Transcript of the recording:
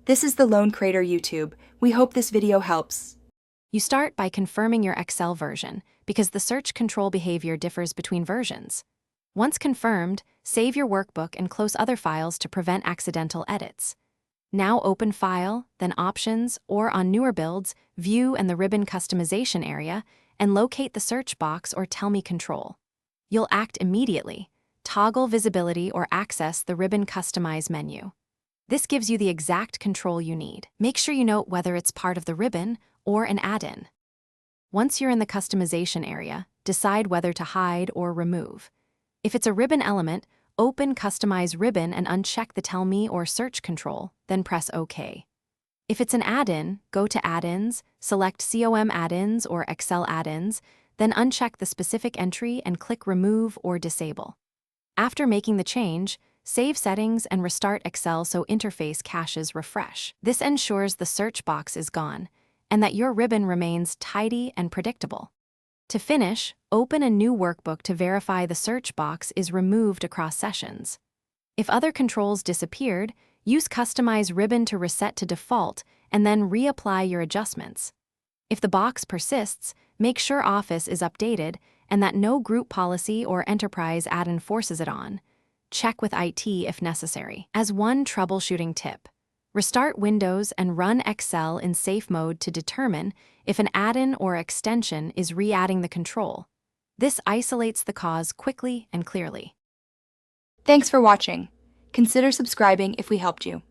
This is the Lone Crater YouTube. We hope this video helps. You start by confirming your Excel version because the search control behavior differs between versions. Once confirmed, save your workbook and close other files to prevent accidental edits. Now open File, then Options, or on newer builds, View and the ribbon customization area, and locate the search box or Tell Me control. You'll act immediately. Toggle visibility or access the ribbon Customize menu. This gives you the exact control you need. Make sure you note whether it's part of the ribbon or an add-in. Once you're in the customization area, decide whether to hide or remove. If it's a ribbon element, open Customize Ribbon and uncheck the Tell Me or Search control, then press OK. If it's an add-in, go to Add-ins, select COM add-ins or Excel add-ins, then uncheck the specific entry and click Remove or Disable. After making the change, save settings and restart Excel so interface caches refresh. This ensures the search box is gone and that your ribbon remains tidy and predictable. To finish, open a new workbook to verify the search box is removed across sessions. If other controls disappeared, use Customize Ribbon to reset to default and then reapply your adjustments. If the box persists, make sure Office is updated and that no group policy or enterprise add-in forces it on. Check with IT if necessary. As one troubleshooting tip, restart Windows and run Excel in safe mode to determine if an add-in or extension is re-adding the control. This isolates the cause quickly and clearly. Thanks for watching. Consider subscribing if we helped you.